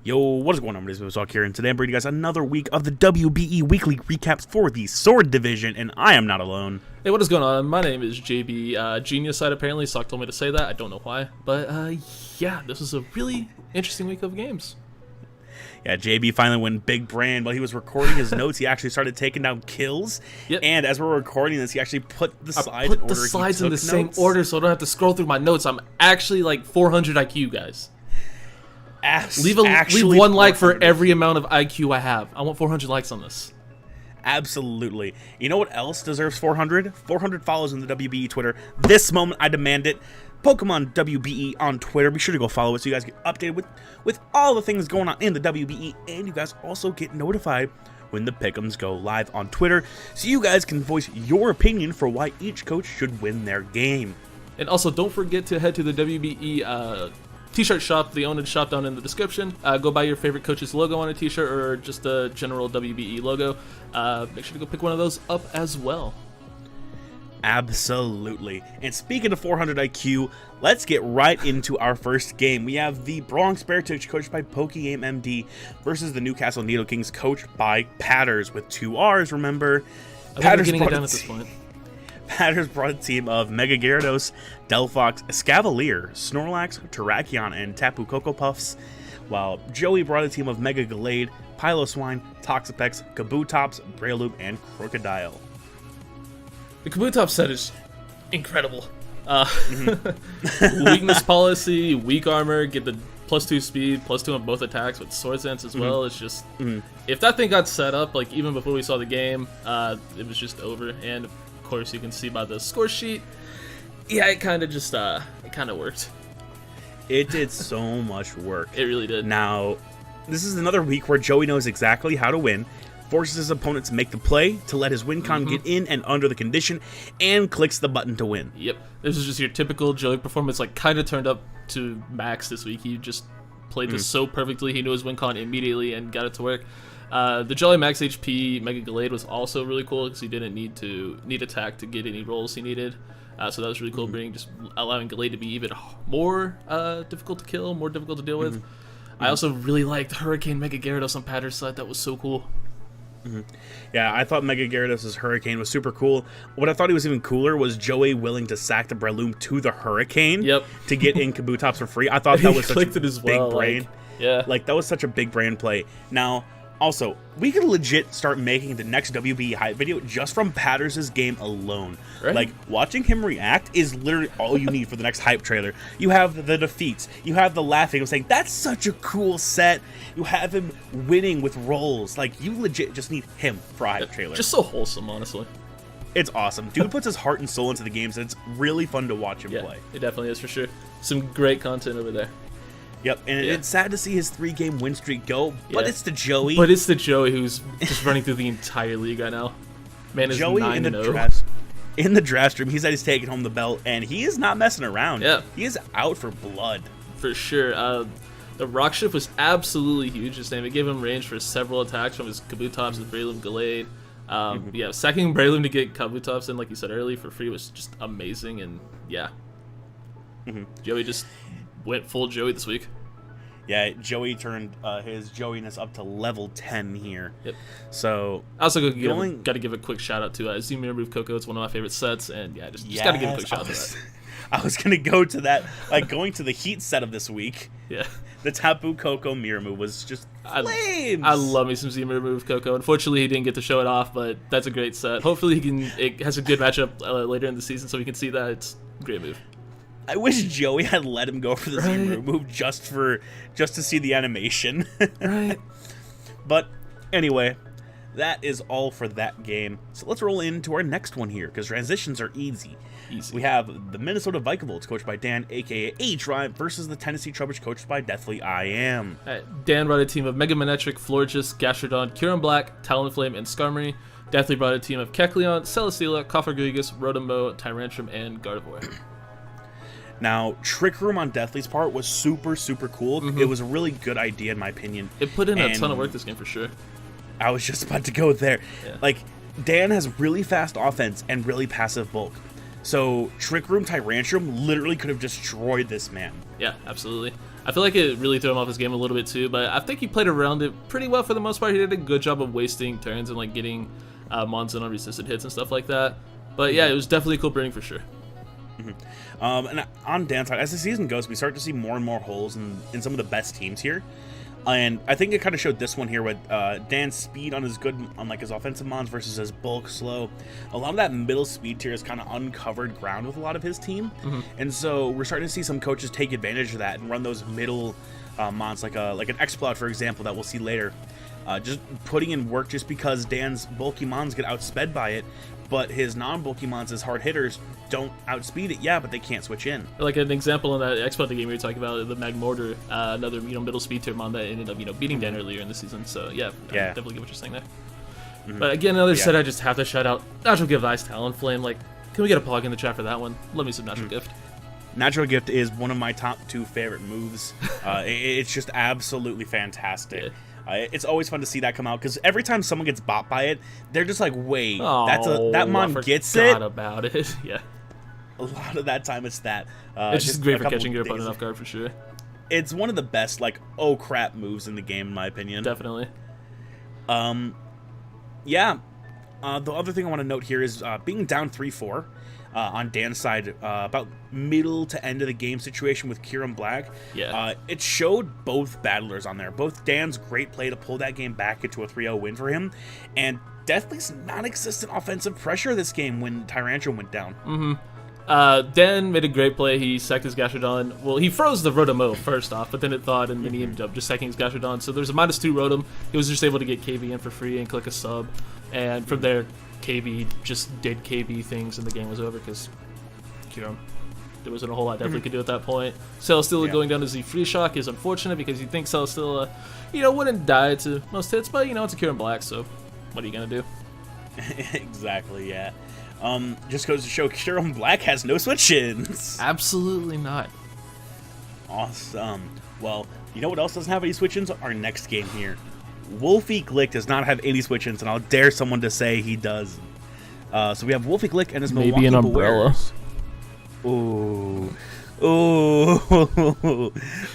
Yo, what is going on? My name is Wolfy here, and today I'm bringing you guys another week of the WBE weekly recaps for the Sword Division, and I am not alone. Hey, what is going on? My name is JB. Genius side apparently. Sock told me to say that. I don't know why, but yeah, this was a really interesting week of games. Yeah, JB finally went big brand. While he was recording his notes, he actually started taking down kills. Yep. And as we're recording this, he actually put the slides put in order. the slides in the notes. same order, so I don't have to scroll through my notes. I'm actually like 400 IQ, guys. Leave one like for every amount of IQ I have. I want 400 likes on this. Absolutely. You know what else deserves 400? 400 follows on the WBE Twitter. This moment, I demand it. Pokemon WBE on Twitter. Be sure to go follow it so you guys get updated with all the things going on in the WBE, and you guys also get notified when the pick'ems go live on Twitter, so you guys can voice your opinion for why each coach should win their game. And also, don't forget to head to the WBE t-shirt shop, the owned shop down in the description. Go buy your favorite coach's logo on a t-shirt or just a general WBE logo. Make sure to go pick one of those up as well. Absolutely. And speaking of 400 IQ, let's get right into our first game. We have the Bronx Beartooch, coached by Pokegame MD, versus the Newcastle Needle Kings, coached by Patters, with 2 R's, remember? Patters getting it done at this point. Patters brought a team of Mega Gyarados, Delphox, Escavalier, Snorlax, Terrakion, and Tapu Koko Puffs, while Joey brought a team of Mega Gallade, Piloswine, Toxapex, Kabutops, Breloom, and Crocodile. The Kabutops set is incredible. Weakness policy, weak armor, get the +2 speed, +2 on both attacks with Sword Dance as well. It's just, if that thing got set up, like even before we saw the game, it was just over. And of course, you can see by the score sheet, yeah, it kind of just, it kind of worked. It did so much work. It really did. Now, this is another week where Joey knows exactly how to win, forces his opponent to make the play to let his win con get in and under the condition, and clicks the button to win. Yep. This is just your typical Joey performance, like kind of turned up to max this week. He just played this so perfectly. He knew his win con immediately and got it to work. The Jolly Max HP Mega Gallade was also really cool because he didn't need attack to get any rolls he needed. So that was really cool, just allowing Gallade to be even more difficult to kill, more difficult to deal with. I also really liked Hurricane Mega Gyarados on Patter's side. That was so cool. Yeah, I thought Mega Gyarados' Hurricane was super cool. What I thought he was even cooler was Joey willing to sack the Breloom to the Hurricane to get in Kabutops for free. I thought that was such a big brain. Like, that was such a big brain play. Now, also, we could legit start making the next WBE hype video just from Patters' game alone. Right. Like, watching him react is literally all you need for the next hype trailer. You have the defeats. You have the laughing of saying, that's such a cool set. You have him winning with rolls. Like, you legit just need him for a hype trailer. Just so wholesome, honestly. It's awesome. Dude puts his heart and soul into the games, and it's really fun to watch him play. It definitely is, for sure. Some great content over there. Yep, and it's sad to see his 3-game win streak go, but it's the Joey. But it's the Joey who's just running through the entire league right now. Man is Joey 9-0. In the draft stream, he said he's taking home the belt, and he is not messing around. Yeah. He is out for blood. For sure. The rock shift was absolutely huge this time. It gave him range for several attacks from his Kabutops and Breloom Gallade. Yeah, sacking Breloom to get Kabutops in, like you said earlier, for free was just amazing, and yeah. Joey just went full Joey this week. Yeah, Joey turned his Joeyness up to level 10 here. Yep. So I also got to give a quick shout out to Z Mirror Move Coco. It's one of my favorite sets, and yeah, just got to give a quick shout out to that. I was gonna go to that, like going to the Heat set of this week. Yeah. The Tapu Koko mirror move was just flames. I love me some Z Mirror Move Coco. Unfortunately, he didn't get to show it off, but that's a great set. Hopefully, it has a good matchup later in the season, so we can see that. It's a great move. I wish Joey had let him go for the Z move just to see the animation. Right. But anyway, that is all for that game. So let's roll into our next one here, because transitions are easy. We have the Minnesota Vikavolt, coached by Dan, aka H-Rhyme, versus the Tennessee Trubbish, coached by Deathly I Am. Dan brought a team of Mega Manectric, Florges, Gastrodon, Kyurem Black, Talonflame, and Skarmory. Deathly brought a team of Kecleon, Celesteela, Cofagrigus, Rotombo, Tyrantrum, and Gardevoir. Now, Trick Room on Deathly's part was super, super cool. It was a really good idea, in my opinion. It put in a ton of work this game, for sure. I was just about to go there. Yeah. Like, Dan has really fast offense and really passive bulk. So Trick Room Tyrantrum literally could have destroyed this man. Yeah, absolutely. I feel like it really threw him off his game a little bit too, but I think he played around it pretty well for the most part. He did a good job of wasting turns and like getting Mons in on resisted hits and stuff like that. But yeah, it was definitely cool brewing for sure. And on Dan's side, as the season goes, we start to see more and more holes in some of the best teams here. And I think it kind of showed this one here with Dan's speed on his his offensive mons versus his bulk slow. A lot of that middle speed tier is kind of uncovered ground with a lot of his team. And so we're starting to see some coaches take advantage of that and run those middle mons like an X-Plot, for example, that we'll see later. Just putting in work just because Dan's bulky mons get outsped by it, but his non-bulky mons, his hard hitters, don't outspeed it, but they can't switch in. Like an example in that X-Plot game we were talking about, the Mag Mortar, another middle speed tier mon that ended up beating Dan earlier in the season. So I definitely get what you're saying there. But again, another set I just have to shout out. Natural Gift Ice Talonflame. Like, can we get a plug in the chat for that one? Love me some Natural Gift. Natural Gift is one of my top 2 favorite moves. It's just absolutely fantastic. It's always fun to see that come out because every time someone gets bought by it, they're just like, "Wait, that mon gets it." About it, yeah. A lot of that time it's that. It's just great for catching your opponent off guard for sure. It's one of the best oh crap moves in the game, in my opinion. Definitely. Yeah. The other thing I want to note here is being down 3-4. On Dan's side, about middle to end of the game situation with Kieran Black. It showed both battlers on there. Both Dan's great play to pull that game back into a 3-0 win for him, and definitely some non-existent offensive pressure this game when Tyrantrum went down. Dan made a great play. He sacked his Gashadon. Well, he froze the Rotom first off, but then it thawed, and then he ended up just sacking his Gashadon. So there's a -2 Rotom. He was just able to get KB in for free and click a sub, and from there, KB just did KB things, and the game was over because, there wasn't a whole lot definitely could do at that point. Celesteela going down to Z Free Shock is unfortunate because you think Celesteela, wouldn't die to most hits, but, it's a Kieran Black, so what are you going to do? Exactly, yeah. Just goes to show Kieran Black has no switch-ins. Absolutely not. Awesome. Well, you know what else doesn't have any switch-ins? Our next game here. Wolfy Click does not have any switch-ins, and I'll dare someone to say he does. So we have Wolfy Click and his Milwaukee maybe an umbrella. Ooh.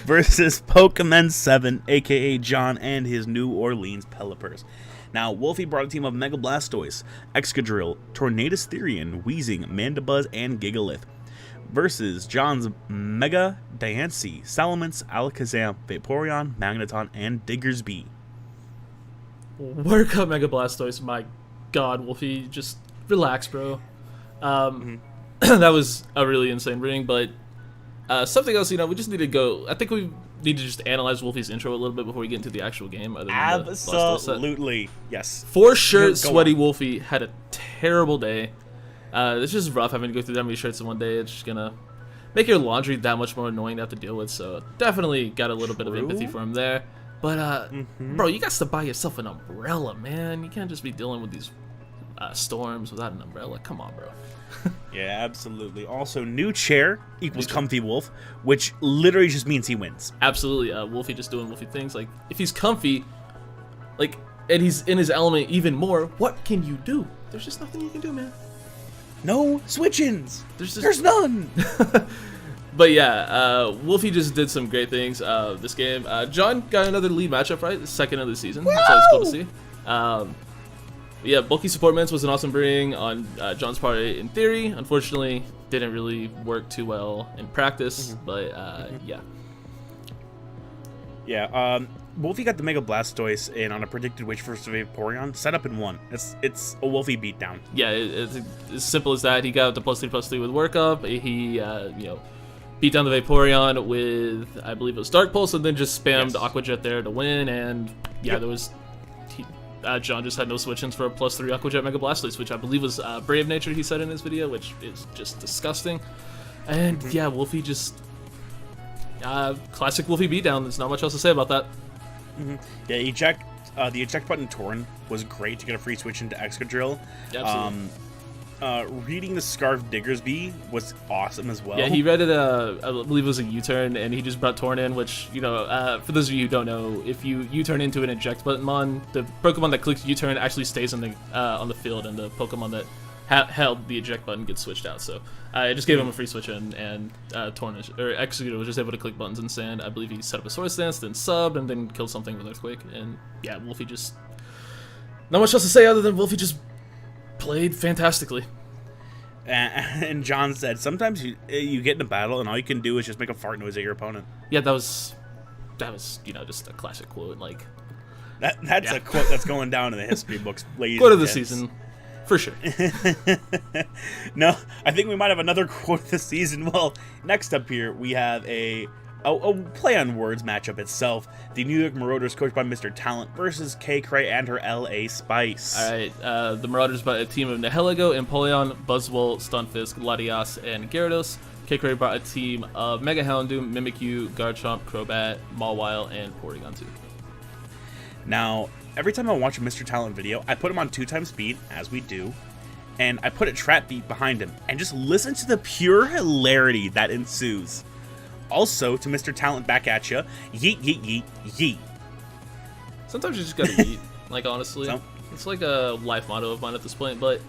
Versus Pokemon 7, aka John, and his New Orleans Pelipers. Now, Wolfy brought a team of Mega Blastoise, Excadrill, Tornadus Therian, Weezing, Mandibuzz, and Gigalith. Versus John's Mega Diancie, Salamence, Alakazam, Vaporeon, Magneton, and Diggersby. Work up Mega Blastoise, my god, Wolfy, just relax, bro. That was a really insane ring, but something else, we just need to go. I think we need to just analyze Wolfy's intro a little bit before we get into the actual game. Absolutely, yes. For sure, Sweaty Wolfy had a terrible day. It's just rough having to go through that many shirts in one day. It's just gonna make your laundry that much more annoying to have to deal with. So definitely got a little bit of empathy for him there. But, bro, you got to buy yourself an umbrella, man. You can't just be dealing with these storms without an umbrella. Come on, bro. Yeah, absolutely. Also, new chair equals Comfy Wolf, which literally just means he wins. Absolutely. Wolfy just doing Wolfy things. Like, if he's comfy, and he's in his element even more, what can you do? There's just nothing you can do, man. No switch-ins. There's none. But yeah, Wolfy just did some great things this game. John got another lead matchup, right? The second of the season. Woo! So it's cool to see. Yeah, bulky support mints was an awesome bring on John's part in theory. Unfortunately, didn't really work too well in practice, but yeah. Yeah, Wolfy got the Mega Blastoise in on a predicted Witch versus Vaporeon, set up in one. It's a Wolfy beatdown. Yeah, it's as simple as that. He got the +3/+3 with work up. He, beat down the Vaporeon with, I believe it was Dark Pulse, and then just spammed Aqua Jet there to win. And yeah, there was John just had no switch-ins for a +3 Aqua Jet Mega Blastoise, which I believe was Brave Nature, he said in his video, which is just disgusting. And yeah, Wolfy just classic Wolfy beatdown. There's not much else to say about that. Yeah, the eject button Torn was great to get a free switch into Excadrill. Absolutely. Reading the Scarf Diggersby was awesome as well. Yeah, he read it, I believe it was a U-turn, and he just brought Torn in, which, for those of you who don't know, if you U-turn into an eject button mon, the Pokemon that clicks U-turn actually stays on the field, and the Pokemon that held, the eject button gets switched out. So I just gave him a free switch in, and Executor was just able to click buttons and sand. I believe he set up a sword stance, then subbed, and then killed something with Earthquake. And yeah, Wolfy just... Not much else to say other than Wolfy just played fantastically. And John said, sometimes you get in a battle and all you can do is just make a fart noise at your opponent. Yeah, that was just a classic quote. Like that's a quote that's going down in the history books, ladies. Quote of the season, for sure. No, I think we might have another quote of the season. Well, next up here we have a play on words matchup itself. The New York Marauders, coached by Mr. Talent, versus K. Cray and her LA Spice. All right, the Marauders brought a team of Nihilego, Empoleon, Buzzwole, Stunfisk, Latias, and Gyarados. K. Cray brought a team of Mega Houndoom, Mimikyu, Garchomp, Crobat, Mawile, and Porygon 2. Now, every time I watch a Mr. Talent video, I put him on 2x speed, as we do, and I put a trap beat behind him, and just listen to the pure hilarity that ensues. Also, to Mr. Talent back at ya, yeet, yeet, yeet, yeet. Sometimes you just gotta yeet, like, honestly. It's like a life motto of mine at this point, but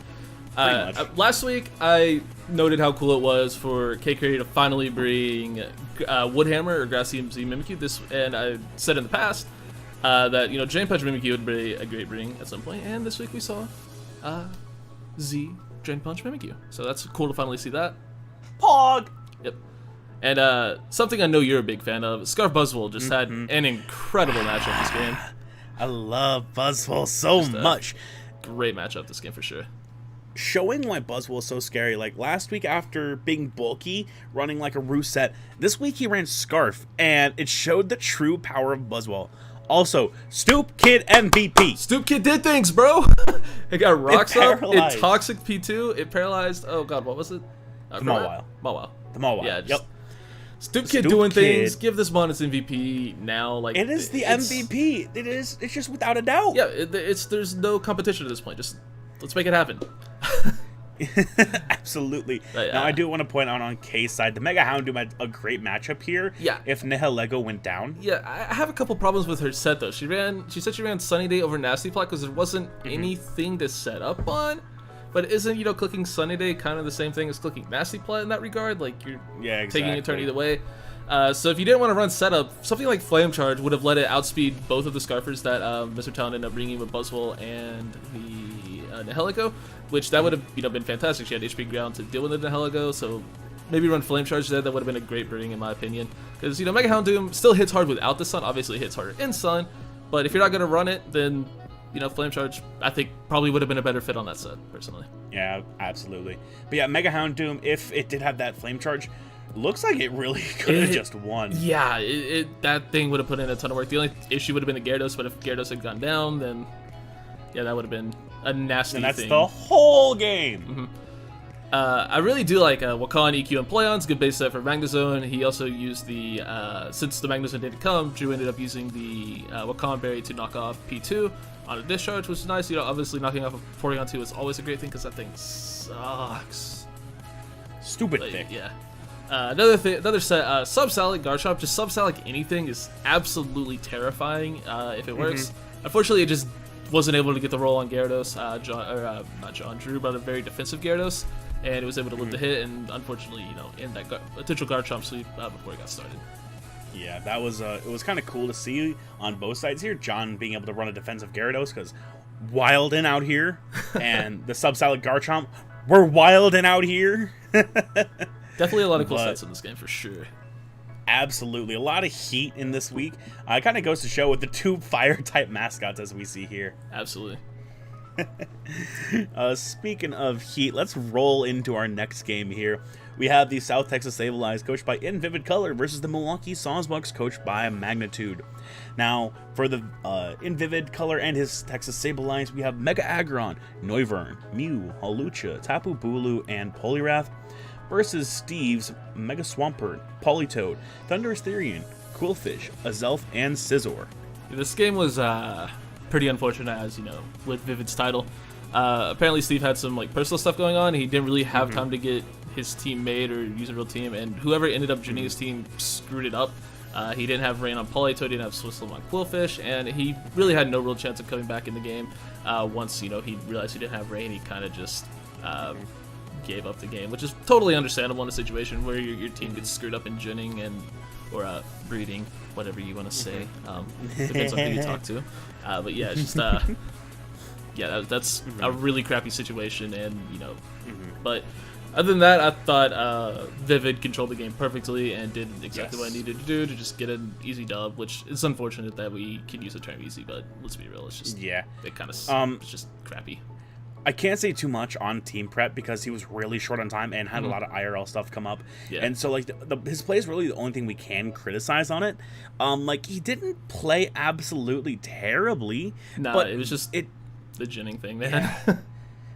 last week I noted how cool it was for K-Cray to finally bring Woodhammer or Grassy MZ Mimikyu. And I said in the past that, Drain Punch Mimikyu would be a great bring at some point, and this week we saw Z Drain Punch Mimikyu. So that's cool to finally see that. Pog! Yep. And something I know you're a big fan of, Scarf Buzzwole just had an incredible matchup this game. I love Buzzwole so much. Great matchup this game for sure. Showing why Buzzwole is so scary. Like last week after being bulky, running like a Rousette, this week he ran Scarf, and it showed the true power of Buzzwole. Also, Stoop Kid MVP. Stoop Kid did things, bro. It got rocks up, it Toxic P2, it paralyzed, oh god, what was it? Mawile. The Mawile. Yeah, just, Stoop Kid doing things. Give this mon its MVP now. Like it is the MVP. It's just without a doubt. Yeah, there's no competition at this point. Just let's make it happen. Absolutely. Now I do want to point out on K's side, the Mega Houndoom had a great matchup here. Yeah. If Nihilego went down. Yeah, I have a couple problems with her set though. She said she ran Sunny Day over Nasty Plot because there wasn't anything to set up on. But isn't, clicking Sunny Day kind of the same thing as clicking Nasty Plot in that regard? Like, you're taking a turn either way. So if you didn't want to run setup, something like Flame Charge would have let it outspeed both of the Scarfers that Mr. Talent ended up bringing with Buzzwole and the Nihilego, which that would have been fantastic. She had HP ground to deal with the Nihilego, so maybe run Flame Charge there. That would have been a great bring in my opinion. Because, Mega Houndoom still hits hard without the Sun. Obviously it hits harder in Sun, but if you're not going to run it, then... Flame Charge, I think, probably would have been a better fit on that set, personally. Yeah, absolutely. But yeah, Mega Houndoom, if it did have that Flame Charge, looks like it really could have just won. Yeah, that thing would have put in a ton of work. The only issue would have been the Gyarados, but if Gyarados had gone down, then, yeah, that would have been a nasty thing. And that's the whole game. I really do like Wakan, EQ, and Playon's good base set for Magnezone. He also used the, since the Magnezone didn't come, Drew ended up using the Wakan Berry to knock off P2 on a discharge, which is nice. Obviously knocking off a Porygon 2 is always a great thing because that thing sucks. Stupid thick. Yeah. Another set, Sub-Salad, Garchomp, just Sub-Salad like anything is absolutely terrifying if it works. Unfortunately, it just wasn't able to get the roll on Gyarados, Drew brought a very defensive Gyarados, and it was able to live the hit, and unfortunately, in that potential Garchomp sweep before it got started. Yeah, that was it was kind of cool to see on both sides here. John being able to run a defensive Gyarados because wildin' out here, and the Sub-Salad Garchomp, we're wildin' out here. Definitely a lot of cool sets in this game for sure. Absolutely, a lot of heat in this week. It kind of goes to show with the two fire-type mascots as we see here. Absolutely. Speaking of heat, let's roll into our next game here. We have the South Texas Sableyes, coached by In Vivid Color, versus the Milwaukee Sawsbucks, coached by Magnitude. Now, for the In Vivid Color and his Texas Sableyes, we have Mega Aggron, Noivern, Mew, Hawlucha, Tapu Bulu, and Poliwrath, versus Steve's Mega Swampert, Politoed, Thundurus Therian, Quillfish, Azelf, and Scizor. This game was pretty unfortunate, as with Vivid's title. Apparently Steve had some personal stuff going on. He didn't really have time to get his team made or use a real team, and whoever ended up joining his team screwed it up. He didn't have rain on Politoed, didn't have Swizzle on Quillfish, and he really had no real chance of coming back in the game. Once he realized he didn't have rain, he kind of just gave up the game, which is totally understandable in a situation where your team gets screwed up in ginning or breeding, whatever you want to say. Depends on who you talk to. But yeah, it's just that's a really crappy situation, and but other than that, I thought Vivid controlled the game perfectly and did exactly what I needed to do to just get an easy dub, which is unfortunate that we can use the term easy, but let's be real, it's just it kind of it's just crappy. I can't say too much on team prep because he was really short on time and had a lot of IRL stuff come up. Yeah. And so like his play is really the only thing we can criticize on it. Like he didn't play absolutely terribly. No, but it was just the ginning thing, man. Yeah.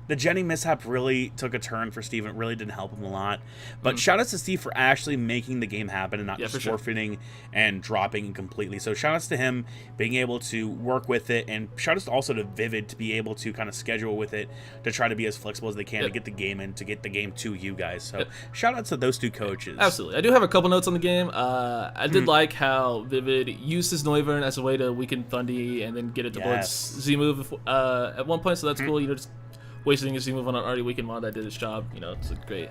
The Jenny mishap really took a turn for Steve, and it really didn't help him a lot. But shout outs to Steve for actually making the game happen and not just forfeiting and dropping completely. So shout outs to him being able to work with it, and shout outs also to Vivid to be able to kind of schedule with it to try to be as flexible as they can to get the game in, to get the game to you guys. So shout outs to those two coaches. Absolutely. I do have a couple notes on the game. I did like how Vivid used his Noivern as a way to weaken Thundy and then get it towards Z-move at one point, so that's cool. Just wasting his Z-move on an already weakened mod that did its job. It's a great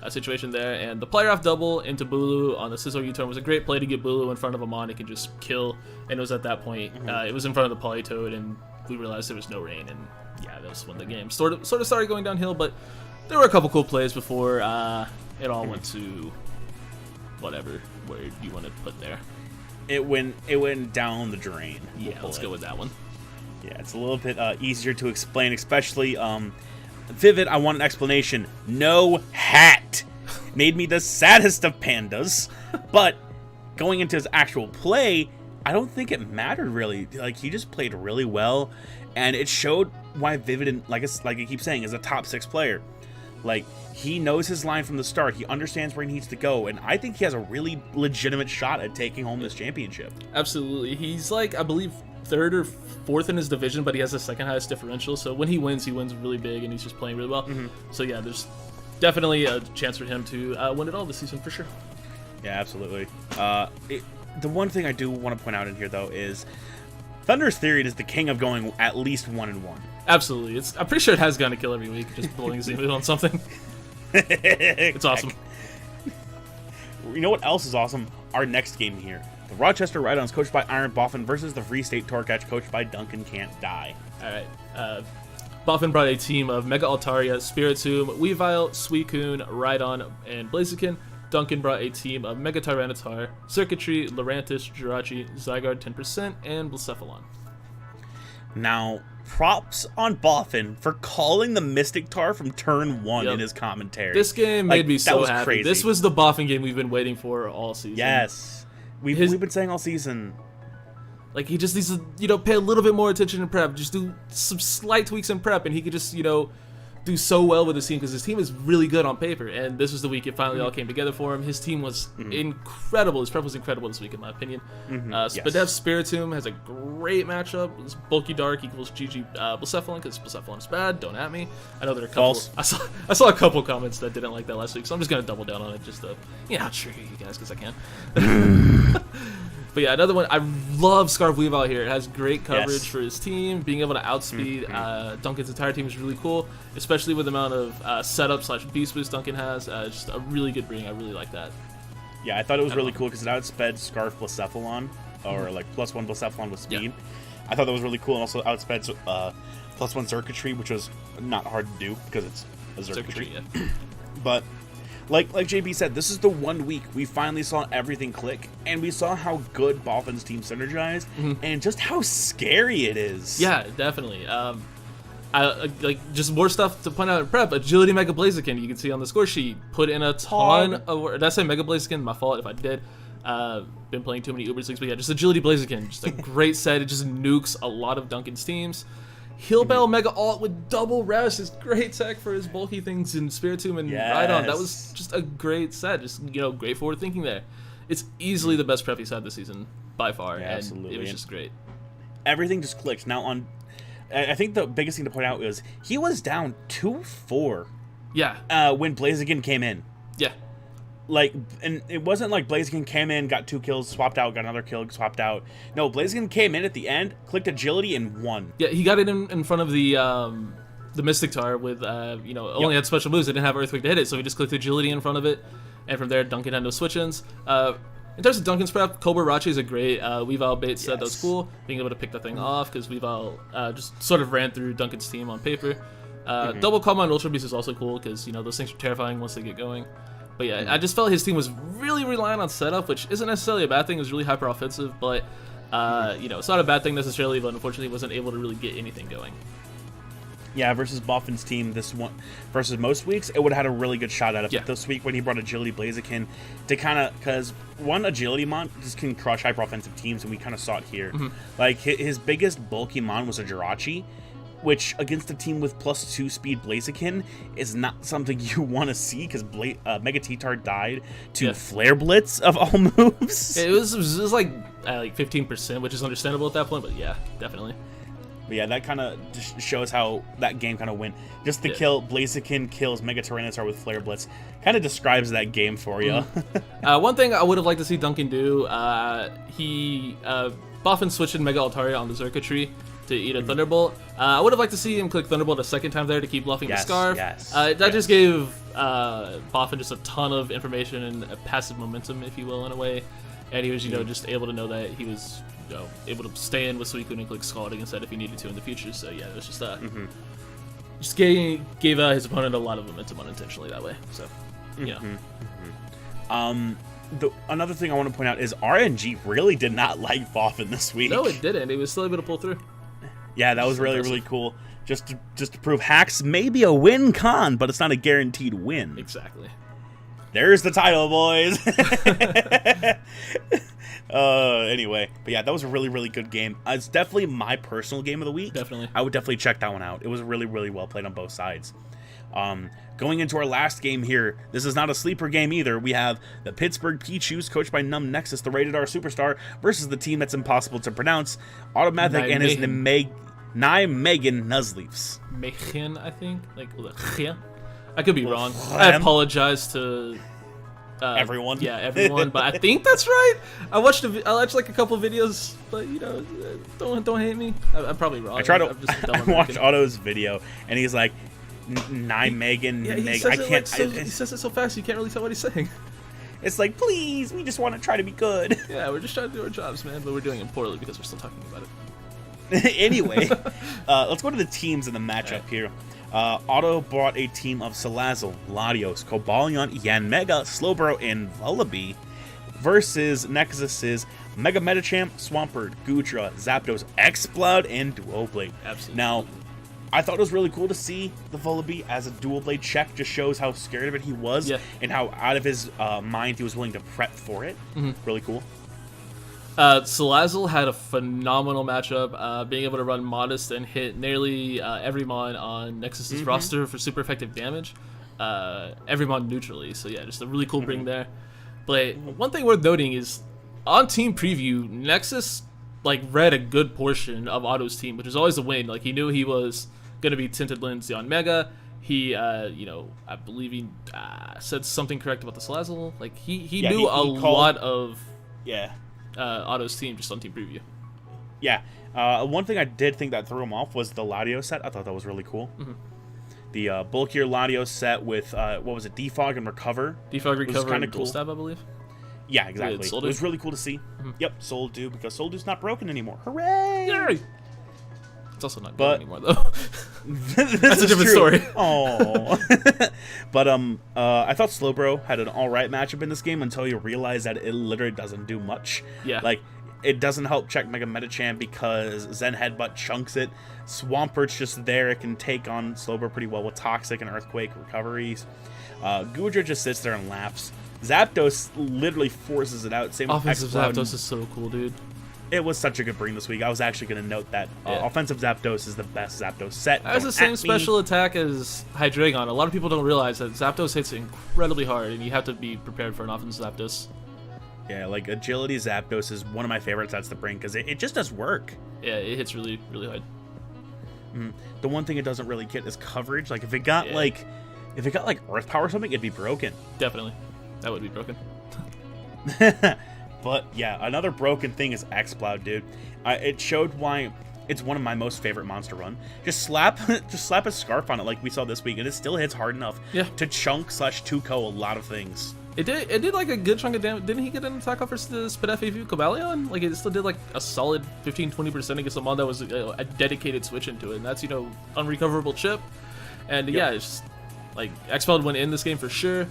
situation there. And the player off double into Bulu on the Scissor U-turn was a great play to get Bulu in front of a mod it can just kill. And it was at that point, it was in front of the Polytoad, and we realized there was no rain. And yeah, that was when the game sort of started going downhill. But there were a couple cool plays before it all went to whatever where you want to put there. It went down the drain. Yeah, let's go with that one. Yeah, it's a little bit easier to explain, especially Vivid. I want an explanation. No hat made me the saddest of pandas, but going into his actual play, I don't think it mattered really. Like he just played really well, and it showed why Vivid, like I keep saying, is a top 6 player. Like he knows his line from the start. He understands where he needs to go, and I think he has a really legitimate shot at taking home this championship. Absolutely, he's like I believe 3rd or 4th in his division, but he has the 2nd highest differential. So when he wins really big, and he's just playing really well. So yeah, there's definitely a chance for him to win it all this season for sure. Yeah, absolutely. The one thing I do want to point out in here though is Thunder's Theory is the king of going at least 1-1. Absolutely, I'm pretty sure it has gone to kill every week, just blowing his Z-move on something. It's awesome. You know what else is awesome? Our next game here. The Rochester Rightons, coached by Iron Boffin, versus the Free State Torcatch, coached by Duncan Can't Die. All right. Boffin brought a team of Mega Altaria, Spiritomb, Weavile, Suicune, Rhydon, and Blaziken. Duncan brought a team of Mega Tyranitar, Circuitry, Lurantis, Jirachi, Zygarde 10%, and Blacephalon. Now, props on Boffin for calling the Mystic Tar from turn 1 in his commentary. This game made me so happy. Crazy. This was the Boffin game we've been waiting for all season. Yes. We've been saying all season. Like, he just needs to, pay a little bit more attention in prep. Just do some slight tweaks in prep, and he could just, do so well with his team, because his team is really good on paper. And this was the week it finally all came together for him. His team was incredible. His prep was incredible this week, in my opinion. Spadef Spiritomb has a great matchup. It's bulky dark equals GG Blacephalon, because Blacephalon is bad. Don't at me. I know there are a couple. I saw a couple comments that didn't like that last week, so I'm just gonna double down on it, just to trigger you guys, because I can. But yeah, another one. I love Scarf Weavile here. It has great coverage for his team. Being able to outspeed Duncan's entire team is really cool, especially with the amount of setup / beast boost Duncan has. Just a really good bring. I really like that. Yeah, I thought it was really cool because it outsped Scarf Blacephalon, or like +1 Blacephalon with speed. Yeah. I thought that was really cool, and also outsped +1 Circuitry, which was not hard to do because it's a Circuitry. But like JB said, this is the 1 week we finally saw everything click, and we saw how good Boffin's team synergized, and just how scary it is. Yeah, definitely. I like just more stuff to point out in prep. Agility Mega Blaziken, you can see on the score sheet, put in a ton of work. Did I say Mega Blaziken? My fault if I did. Been playing too many Uber Leagues, but yeah, just Agility Blaziken, just a great set. It just nukes a lot of Duncan's teams. Heal Bell Mega Alt with double rest is great tech for his bulky things in Spiritomb and Rhydon. That was just a great set. Just great forward thinking there. It's easily the best prep he's had this season by far, and absolutely. It was just great. Everything just clicked. Now I think the biggest thing to point out is he was down 2-4. Yeah. When Blaziken came in. Yeah. Like, and it wasn't like Blaziken came in, got 2 kills, swapped out, got another kill, swapped out. No, Blaziken came in at the end, clicked agility, and won. Yeah, he got it in front of the the Mystic Tar with, only had special moves. It didn't have Earthquake to hit it, so we just clicked Agility in front of it. And from there, Duncan had no switch-ins. In terms of Duncan's prep, Cobra Rachi is a great Weavile bait set. That was cool. Being able to pick that thing off because Weavile just sort of ran through Duncan's team on paper. Double Calm on Ultra Beast is also cool because, those things are terrifying once they get going. But yeah, I just felt his team was really relying on setup, which isn't necessarily a bad thing. It was really hyper offensive, but it's not a bad thing necessarily, but unfortunately wasn't able to really get anything going. Yeah, versus Boffin's team this one versus most weeks, it would have had a really good shot at it. But this week when he brought Agility Blaziken to kind of, because one Agility Mon just can crush hyper offensive teams, and we kind of saw it here. Like his biggest bulky Mon was a Jirachi, which against a team with +2 speed Blaziken is not something you want to see because Mega T-Tar died to Flare Blitz of all moves. It was like 15%, which is understandable at that point, but yeah, definitely. But yeah, that kind of just shows how that game kind of went. Just the kill, Blaziken kills Mega Tyranitar with Flare Blitz, kind of describes that game for you. One thing I would have liked to see Duncan do, Boffin switched in Mega Altaria on the Zerka tree to eat a Thunderbolt. I would have liked to see him click Thunderbolt a second time there to keep bluffing the Scarf. That just gave Boffin just a ton of information and a passive momentum, if you will, in a way. And he was, just able to know that he was able to stay in with Suicune and click Scalding instead if he needed to in the future. So yeah, it was just just gave his opponent a lot of momentum unintentionally that way. So another thing I want to point out is RNG really did not like Boffin this week. No, it didn't. It was still able to pull through. Yeah, that was really cool. Just to prove hacks may be a win con, but it's not a guaranteed win. Exactly. There's the title, boys. Anyway, but yeah, that was a really good game. It's definitely my personal game of the week. Definitely. I would definitely check that one out. It was really well played on both sides. Going into our last game here, this is not a sleeper game either. We have the Pittsburgh Peaches, coached by Numb Nexus, the Rated R Superstar, versus the team that's impossible to pronounce, Automatic and his Nijmegen Nuzleafs. Megen, I think? I could be wrong. I apologize to everyone. Yeah, everyone, but I think that's right. I watched like a couple videos, but don't hate me. I'm probably wrong. I watched Otto's video, and he's like, Nijmegen. Yeah, he says it so fast you can't really tell what he's saying. It's like, please, we just want to try to be good. Yeah, we're just trying to do our jobs, man, but we're doing it poorly because we're still talking about it. Anyway, let's go to the teams in the matchup here. Otto brought a team of Salazzle, Latios, Cobalion, Yanmega, Slowbro, and Vullaby versus Nexus's Mega Medicham, Swampert, Goodra, Zapdos, X-Blood, and Dual Blade. Absolutely. Now, I thought it was really cool to see the Vullaby as a Dual Blade check. Just shows how scared of it he was and how out of his mind he was willing to prep for it. Really cool. Salazzle had a phenomenal matchup, being able to run Modest and hit nearly every Mon on Nexus's roster for super effective damage. Every Mon neutrally, so yeah, just a really cool bring there. But one thing worth noting is, on Team Preview, Nexus read a good portion of Otto's team, which is always a win. He knew he was going to be Tinted Lens on Mega. He, I believe he said something correct about the Salazzle. He knew a lot of... Otto's team just on Team Preview. Yeah. One thing I did think that threw him off was the Latios set. I thought that was really cool. The bulkier Latios set with, what was it, Defog and Recover. Defog, Recover, kind of cool. Dual Stab, I believe. Yeah, exactly. It was really cool to see. Yep, Soul Dew, because Soul Dew's not broken anymore. Hooray! Yay! It's also not good anymore, though. That's a different story. Oh. But I thought Slowbro had an alright matchup in this game until you realize that it literally doesn't do much. Yeah. It doesn't help check Mega Medicham because Zen Headbutt chunks it. Swampert's just there. It can take on Slowbro pretty well with Toxic and Earthquake recoveries. Goodra just sits there and laughs. Zapdos literally forces it out. Same with Offensive Zapdos is so cool, dude. It was such a good bring this week. I was actually going to note that offensive Zapdos is the best Zapdos set. It has the same special attack as Hydreigon. A lot of people don't realize that Zapdos hits incredibly hard, and you have to be prepared for an offensive Zapdos. Yeah, Agility Zapdos is one of my favorite sets to bring because it just does work. Yeah, it hits really hard. The one thing it doesn't really get is coverage. If it got Earth Power or something, it'd be broken. Definitely, that would be broken. But yeah, another broken thing is X-Cloud, dude. It showed why It's one of my most favorite monster run. Just slap a scarf on it like we saw this week, and it still hits hard enough to chunk/2-ko a lot of things. It did like a good chunk of damage. Didn't he get an attack off versus the Spit FAV Cobalion? Like it still did like a solid 15-20% against a mon that was a dedicated switch into it, and that's unrecoverable chip. And yeah, it's just like Expelled went in this game for sure.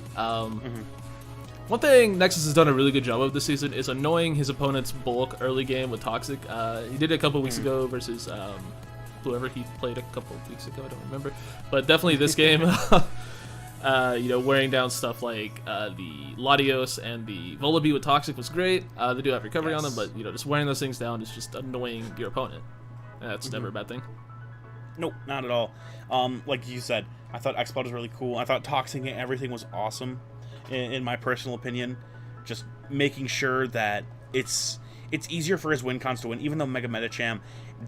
One thing Nexus has done a really good job of this season is annoying his opponent's bulk early game with Toxic. He did it a couple weeks ago versus whoever he played a couple weeks ago. I don't remember, but definitely this game. Wearing down stuff like the Latios and the Volibee with Toxic was great. They do have recovery on them, but just wearing those things down is just annoying your opponent. And that's never a bad thing. Nope, not at all. Like you said, I thought Expelled was really cool. I thought Toxic and everything was awesome, in my personal opinion. Just making sure that it's easier for his win cons to win, even though Mega Metacham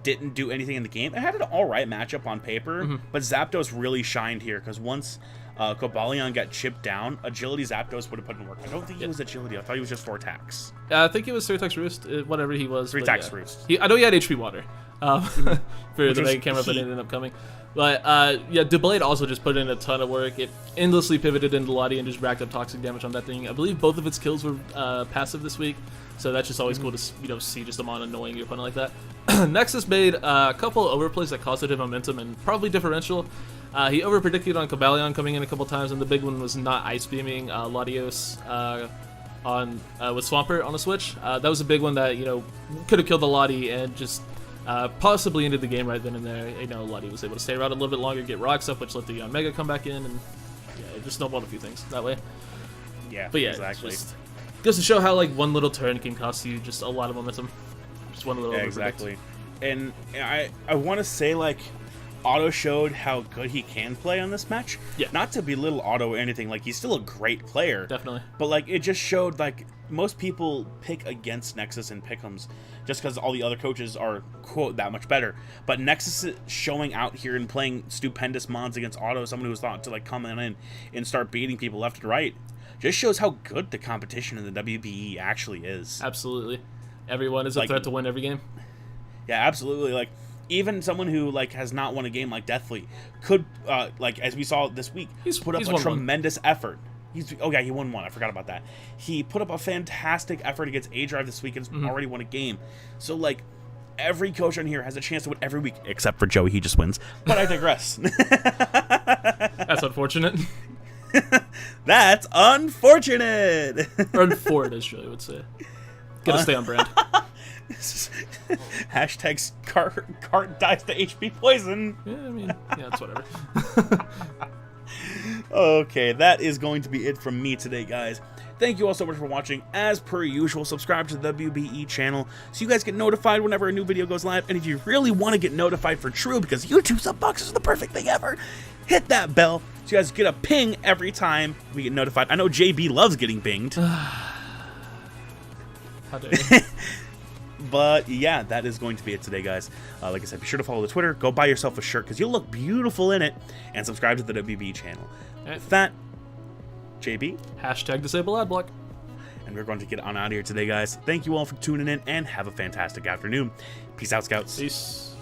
didn't do anything in the game. It had an alright matchup on paper, but Zapdos really shined here, because once Cobalion got chipped down, Agility Zapdos would have put in work. I don't think he was Agility. I thought he was just 4 attacks. I think it was 3 attacks Roost, whatever he was. 3 attacks Roost. I know he had HP Water for the Mega Camera, but it ended up coming. But Deblade also just put in a ton of work. It endlessly pivoted into Lottie and just racked up toxic damage on that thing. I believe both of its kills were passive this week, so that's just always cool to see just a mon annoying your opponent like that. Nexus made a couple overplays that costed him momentum and probably differential. He overpredicted on Cobalion coming in a couple times, and the big one was not ice beaming Latios with Swampert on the switch. That was a big one that could have killed the Lottie and just possibly ended the game right then and there. Lottie was able to stay around a little bit longer, get rocks up, which let the Mega come back in, and it just snowballed a few things that way. Yeah, but yeah, exactly. Just goes to show how like one little turn can cost you just a lot of momentum. Just one little exactly. And I want to say like Otto showed how good he can play on this match. Yeah. Not to belittle Otto or anything, like he's still a great player. Definitely. But like it just showed like most people pick against Nexus and Pick'ems just because all the other coaches are quote that much better. But Nexus is showing out here and playing stupendous mons against Otto, someone who was thought to like come in and start beating people left and right. Just shows how good the competition in the WBE actually is. Absolutely. Everyone is a threat to win every game. Yeah, absolutely. Like even someone who like has not won a game like Deathly could like as we saw this week, he's put up a tremendous effort. He won one. I forgot about that. He put up a fantastic effort against A-Drive this week and already won a game. So like every coach on here has a chance to win every week, except for Joey. He just wins. But I digress. That's unfortunate. That's unfortunate. Or unfortunate, as Joey would say. Gotta stay on brand. Hashtags cart dies to HP poison. Yeah, I mean, yeah, it's whatever. Okay, that is going to be it from me today, guys. Thank you all so much for watching. As per usual, subscribe to the WBE channel so you guys get notified whenever a new video goes live. And if you really want to get notified for true, because YouTube sub boxes are the perfect thing ever, hit that bell so you guys get a ping every time we get notified. I know JB loves getting pinged. How dare you? But yeah, that is going to be it today, guys. Like I said, be sure to follow the Twitter. Go buy yourself a shirt because you'll look beautiful in it. And subscribe to the WB channel. Right. With that, JB. Hashtag disable ad block. And we're going to get on out of here today, guys. Thank you all for tuning in and have a fantastic afternoon. Peace out, Scouts. Peace.